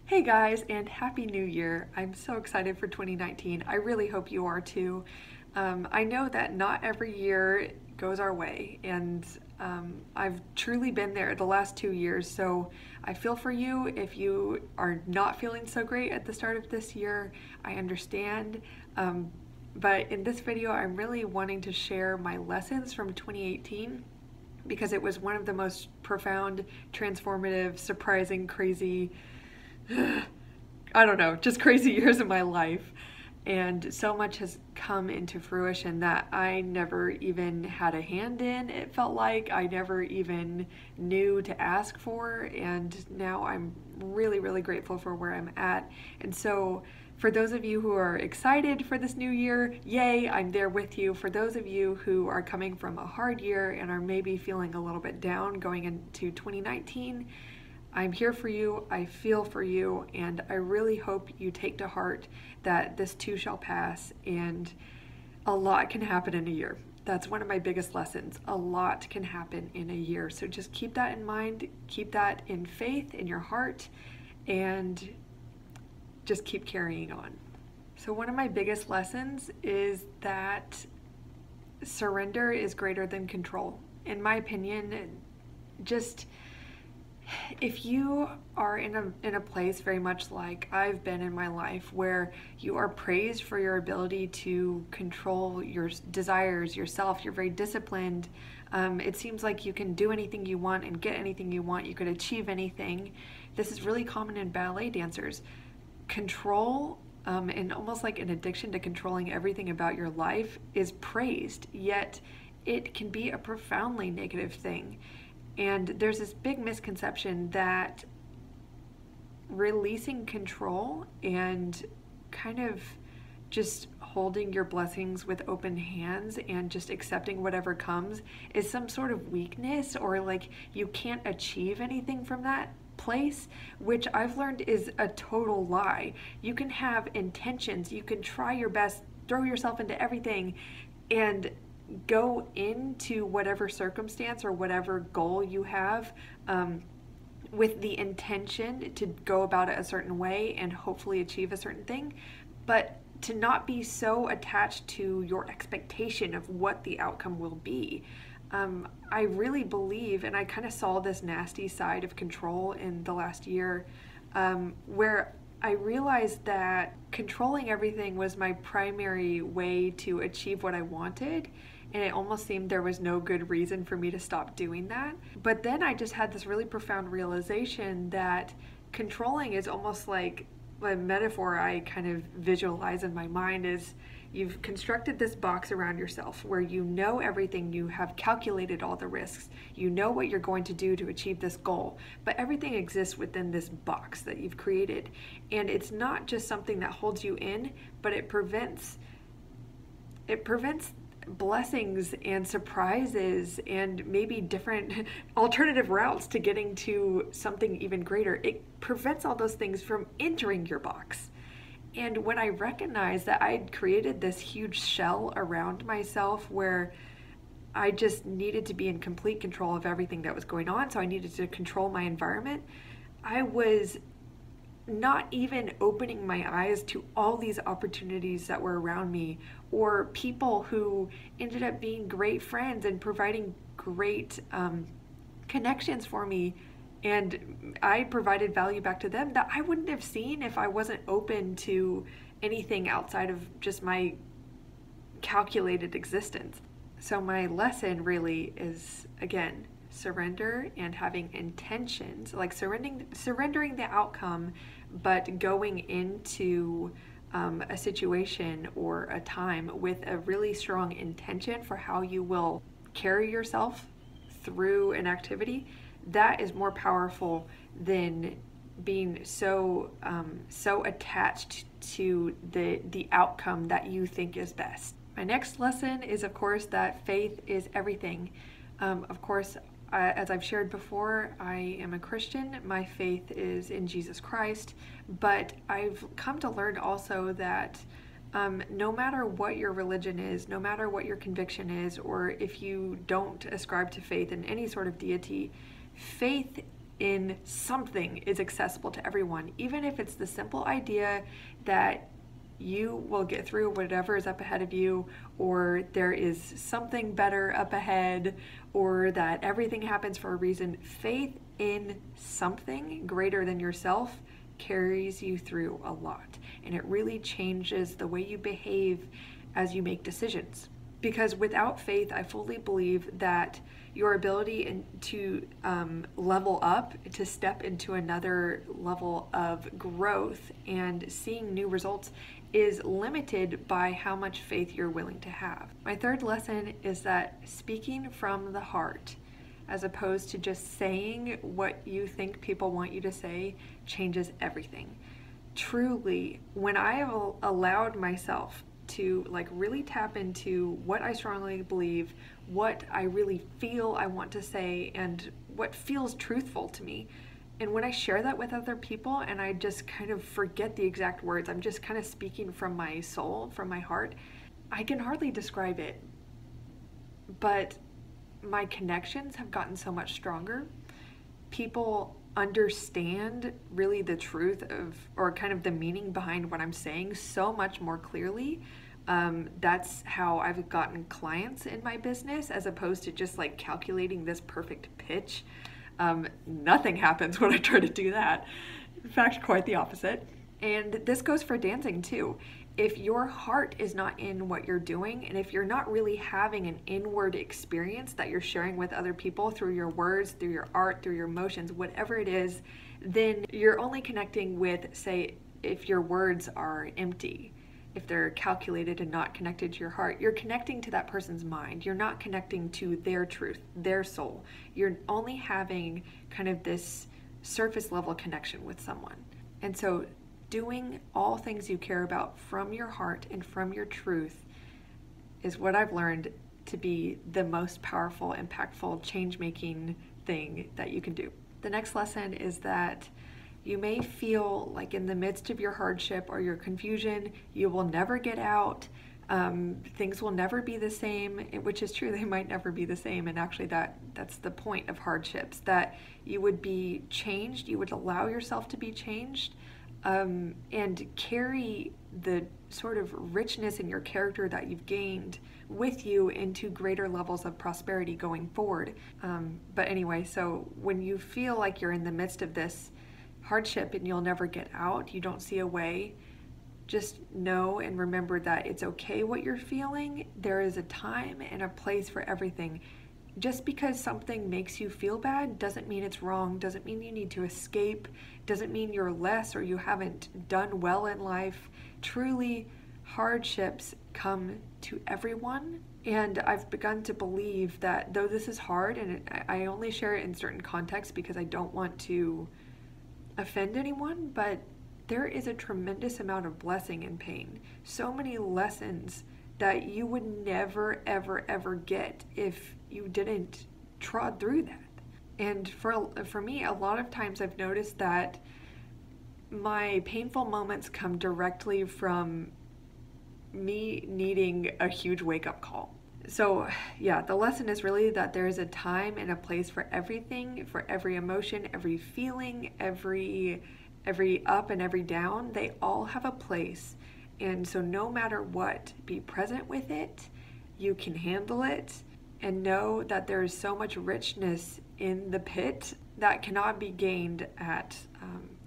Hey guys, and Happy New Year. I'm so excited for 2019. I really hope you are too. I know that not every year goes our way, and I've truly been there the last 2 years, so I feel for you if you are not feeling so great at the start of this year. I understand. But in this video, I'm really wanting to share my lessons from 2018 because it was one of the most profound, transformative, surprising, crazy, I don't know, just crazy years of my life. And so much has come into fruition that I never even had a hand in, it felt like. I never even knew to ask for. And now I'm really, really grateful for where I'm at. And so, for those of you who are excited for this new year, yay, I'm there with you. For those of you who are coming from a hard year and are maybe feeling a little bit down going into 2019, I'm here for you, I feel for you, and I really hope you take to heart that this too shall pass, and a lot can happen in a year. That's one of my biggest lessons. A lot can happen in a year. So just keep that in mind, keep that in faith in your heart, and just keep carrying on. So one of my biggest lessons is that surrender is greater than control. In my opinion, just if you are in a place very much like I've been in my life, where you are praised for your ability to control your desires, yourself, you're very disciplined, it seems like you can do anything you want and get anything you want, you could achieve anything. This is really common in ballet dancers. Control, and almost like an addiction to controlling everything about your life, is praised, yet it can be a profoundly negative thing. And there's this big misconception that releasing control and kind of just holding your blessings with open hands and just accepting whatever comes is some sort of weakness, or like you can't achieve anything from that place, which I've learned is a total lie. You can have intentions, you can try your best, throw yourself into everything, and go into whatever circumstance or whatever goal you have with the intention to go about it a certain way and hopefully achieve a certain thing, but to not be so attached to your expectation of what the outcome will be. I really believe, and I kind of saw this nasty side of control in the last year, where I realized that controlling everything was my primary way to achieve what I wanted, and it almost seemed there was no good reason for me to stop doing that. But then I just had this really profound realization that controlling is almost like a metaphor I kind of visualize in my mind is you've constructed this box around yourself where you know everything, you have calculated all the risks, you know what you're going to do to achieve this goal, but everything exists within this box that you've created. And it's not just something that holds you in, but it prevents blessings and surprises and maybe different alternative routes to getting to something even greater. It prevents all those things from entering your box. And when I recognized that I'd created this huge shell around myself where I just needed to be in complete control of everything that was going on, so I needed to control my environment, I was not even opening my eyes to all these opportunities that were around me, or people who ended up being great friends and providing great connections for me, and I provided value back to them that I wouldn't have seen if I wasn't open to anything outside of just my calculated existence. So my lesson really is, again, surrender and having intentions, like surrendering the outcome, but going into a situation or a time with a really strong intention for how you will carry yourself through an activity. That is more powerful than being so attached to the outcome that you think is best. My next lesson is, of course, that faith is everything. Of course, as I've shared before, I am a Christian. My faith is in Jesus Christ, but I've come to learn also that no matter what your religion is, no matter what your conviction is, or if you don't ascribe to faith in any sort of deity, faith in something is accessible to everyone, even if it's the simple idea that you will get through whatever is up ahead of you, or there is something better up ahead, or that everything happens for a reason. Faith in something greater than yourself carries you through a lot, and it really changes the way you behave as you make decisions. Because without faith, I fully believe that your ability to level up, to step into another level of growth and seeing new results is limited by how much faith you're willing to have. My third lesson is that speaking from the heart, as opposed to just saying what you think people want you to say, changes everything. Truly, when I have allowed myself to really tap into what I strongly believe, what I really feel I want to say, and what feels truthful to me. And when I share that with other people and I just kind of forget the exact words, I'm just kind of speaking from my soul, from my heart, I can hardly describe it. But my connections have gotten so much stronger. People understand really the truth of, or kind of the meaning behind what I'm saying so much more clearly. That's how I've gotten clients in my business, as opposed to just calculating this perfect pitch. Nothing happens when I try to do that. In fact, quite the opposite. And this goes for dancing too. If your heart is not in what you're doing, and if you're not really having an inward experience that you're sharing with other people through your words, through your art, through your emotions, whatever it is, then you're only connecting with, say, if your words are empty, if they're calculated and not connected to your heart, you're connecting to that person's mind. You're not connecting to their truth, their soul. You're only having kind of this surface level connection with someone. And so doing all things you care about from your heart and from your truth is what I've learned to be the most powerful, impactful, change-making thing that you can do. The next lesson is that you may feel like in the midst of your hardship or your confusion, you will never get out. Things will never be the same, which is true. They might never be the same. And actually that's the point of hardships, that you would be changed. You would allow yourself to be changed. And carry the sort of richness in your character that you've gained with you into greater levels of prosperity going forward. But anyway, so when you feel like you're in the midst of this hardship and you'll never get out, you don't see a way, just know and remember that it's okay what you're feeling. There is a time and a place for everything. Just because something makes you feel bad doesn't mean it's wrong, doesn't mean you need to escape, doesn't mean you're less or you haven't done well in life. Truly, hardships come to everyone. And I've begun to believe that though this is hard, and I only share it in certain contexts because I don't want to offend anyone, but there is a tremendous amount of blessing in pain. So many lessons that you would never, ever, ever get if you didn't trod through that. And for me, a lot of times I've noticed that my painful moments come directly from me needing a huge wake-up call. So yeah, the lesson is really that there is a time and a place for everything, for every emotion, every feeling, every up and every down. They all have a place. And so no matter what, be present with it. You can handle it, and know that there is so much richness in the pit that cannot be gained at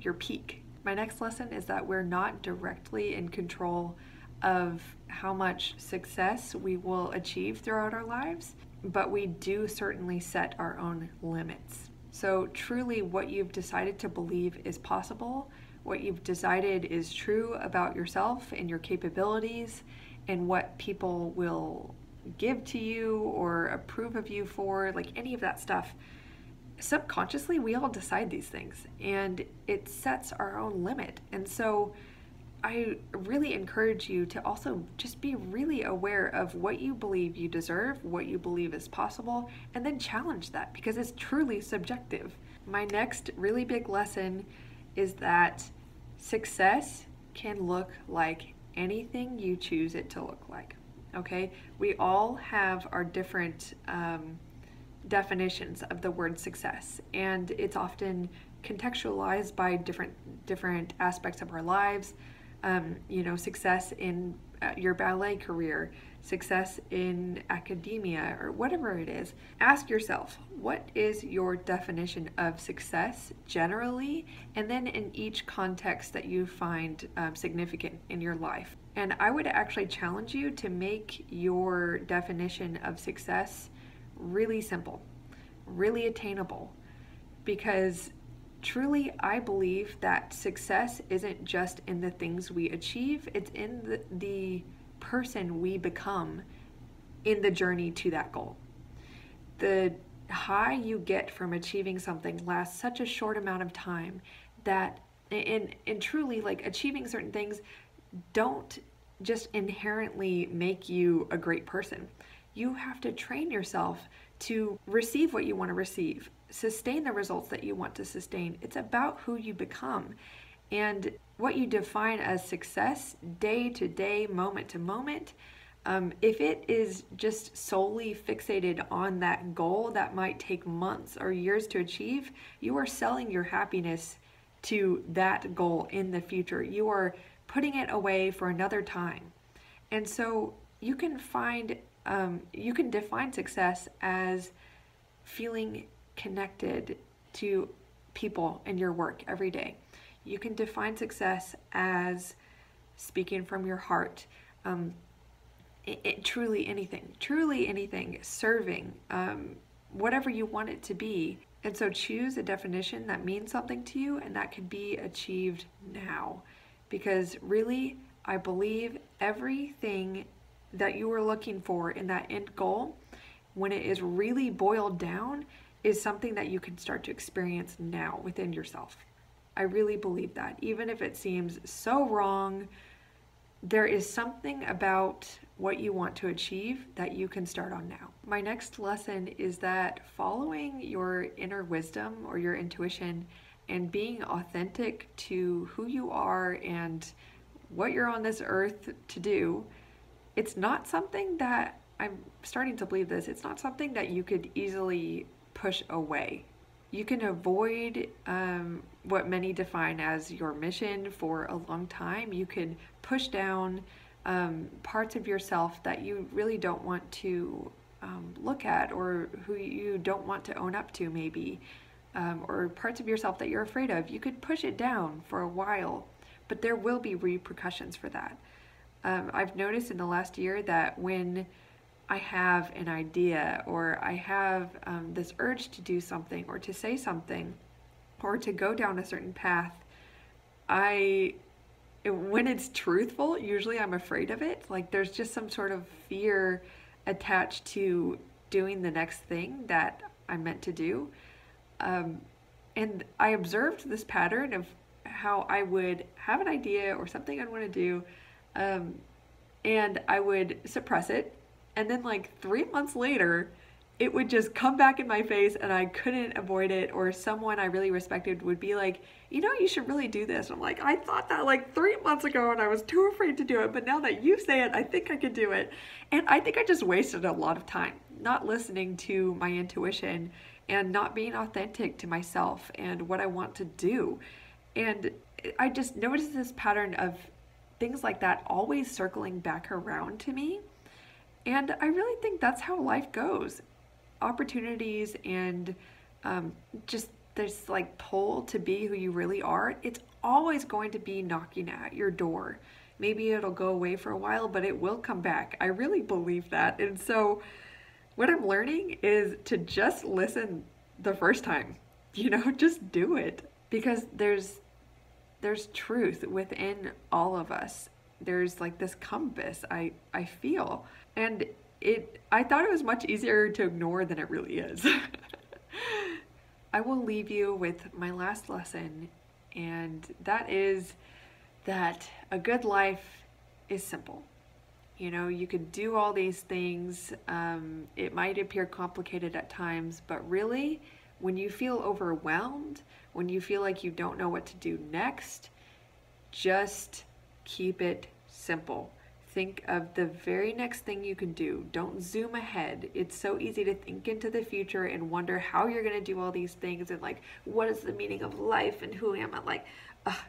your peak. My next lesson is that we're not directly in control of how much success we will achieve throughout our lives, but we do certainly set our own limits. So truly what you've decided to believe is possible, what you've decided is true about yourself and your capabilities, and what people will give to you or approve of you for, any of that stuff. Subconsciously, we all decide these things, and it sets our own limit. And so I really encourage you to also just be really aware of what you believe you deserve, what you believe is possible, and then challenge that, because it's truly subjective. My next really big lesson is that success can look like anything you choose it to look like. Okay? We all have our different definitions of the word success, and it's often contextualized by different aspects of our lives. Success in your ballet career, success in academia, or whatever it is. Ask yourself, what is your definition of success generally, and then in each context that you find significant in your life. And I would actually challenge you to make your definition of success really simple, really attainable, because truly, I believe that success isn't just in the things we achieve, it's in the person we become in the journey to that goal. The high you get from achieving something lasts such a short amount of time that, and truly, like, achieving certain things don't just inherently make you a great person. You have to train yourself to receive what you want to receive, sustain the results that you want to sustain. It's about who you become and what you define as success day to day, moment to moment. If it is just solely fixated on that goal that might take months or years to achieve, you are selling your happiness to that goal in the future. You are putting it away for another time. And so you can define success as feeling connected to people in your work every day. You can define success as speaking from your heart. Truly anything, serving, whatever you want it to be. And so choose a definition that means something to you and that can be achieved now. Because really, I believe everything that you are looking for in that end goal, when it is really boiled down, is something that you can start to experience now within yourself. I really believe that. Even if it seems so wrong, there is something about what you want to achieve that you can start on now. My next lesson is that following your inner wisdom or your intuition and being authentic to who you are and what you're on this earth to do, it's not something that, I'm starting to believe this, it's not something that you could easily push away. You can avoid what many define as your mission for a long time. You can push down parts of yourself that you really don't want to look at, or who you don't want to own up to maybe, or parts of yourself that you're afraid of. You could push it down for a while, but there will be repercussions for that. I've noticed in the last year that when I have an idea, or I have this urge to do something, or to say something, or to go down a certain path, when it's truthful, usually I'm afraid of it. Like, there's just some sort of fear attached to doing the next thing that I'm meant to do. And I observed this pattern of how I would have an idea or something I'd want to do, and I would suppress it. And then like 3 months later, it would just come back in my face and I couldn't avoid it. Or someone I really respected would be like, you should really do this. And I'm like, I thought that like 3 months ago and I was too afraid to do it. But now that you say it, I think I could do it. And I think I just wasted a lot of time not listening to my intuition and not being authentic to myself and what I want to do. And I just noticed this pattern of things like that always circling back around to me. And I really think that's how life goes. Opportunities and just this like pull to be who you really are, it's always going to be knocking at your door. Maybe it'll go away for a while, but it will come back. I really believe that. And so what I'm learning is to just listen the first time, just do it, because there's truth within all of us. There's like this compass I feel, and I thought it was much easier to ignore than it really is. I will leave you with my last lesson, and that is that a good life is simple. You could do all these things. It might appear complicated at times, but really, when you feel overwhelmed, when you feel like you don't know what to do next, just keep it simple. think of the very next thing you can do. Don't zoom ahead. It's so easy to think into the future and wonder how you're going to do all these things and like, what is the meaning of life and who am I? Like,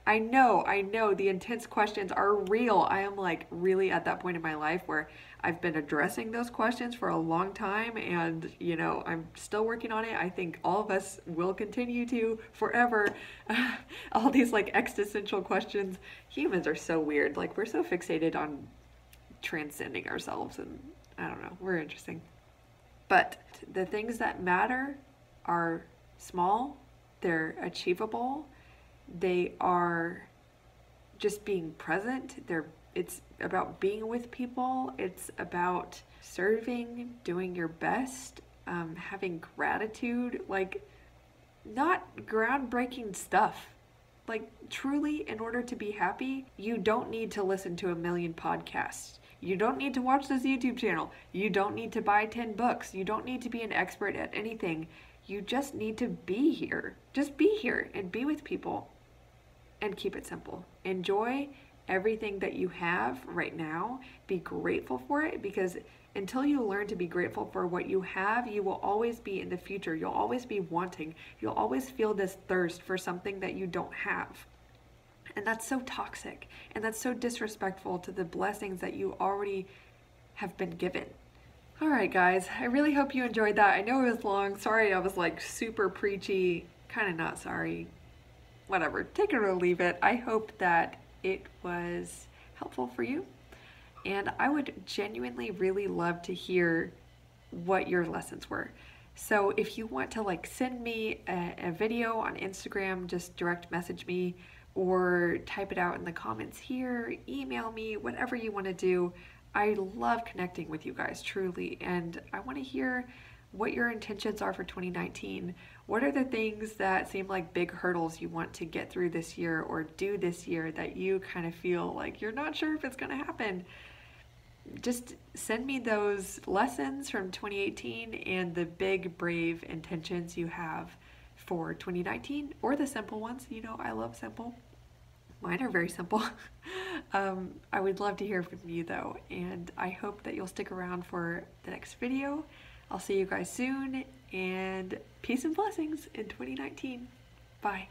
I know the intense questions are real. I am like really at that point in my life where I've been addressing those questions for a long time, and you know, I'm still working on it. I think all of us will continue to forever. All these like existential questions. Humans are so weird. Like, we're so fixated on transcending ourselves, and I don't know, we're interesting. But the things that matter are small, they're achievable, they are just being present. It's about being with people, it's about serving, doing your best, having gratitude, like not groundbreaking stuff. Like, truly, in order to be happy, you don't need to listen to a million podcasts. You don't need to watch this YouTube channel. You don't need to buy 10 books. You don't need to be an expert at anything. You just need to be here. Just be here and be with people and keep it simple. Enjoy everything that you have right now. Be grateful for it, because until you learn to be grateful for what you have, you will always be in the future. You'll always be wanting. You'll always feel this thirst for something that you don't have. And that's so toxic. And that's so disrespectful to the blessings that you already have been given. All right, guys. I really hope you enjoyed that. I know it was long. Sorry I was like super preachy. Kind of not sorry. Whatever. Take it or leave it. I hope that it was helpful for you. And I would genuinely really love to hear what your lessons were. So if you want to like send me a video on Instagram, just direct message me or type it out in the comments here, email me, whatever you want to do. I love connecting with you guys, truly. And I want to hear what your intentions are for 2019. What are the things that seem like big hurdles you want to get through this year or do this year that you kind of feel like you're not sure if it's going to happen? Just send me those lessons from 2018 and the big, brave intentions you have for 2019, or the simple ones. You know, I love simple. Mine are very simple. I would love to hear from you though, and I hope that you'll stick around for the next video. I'll see you guys soon, and peace and blessings in 2019. Bye.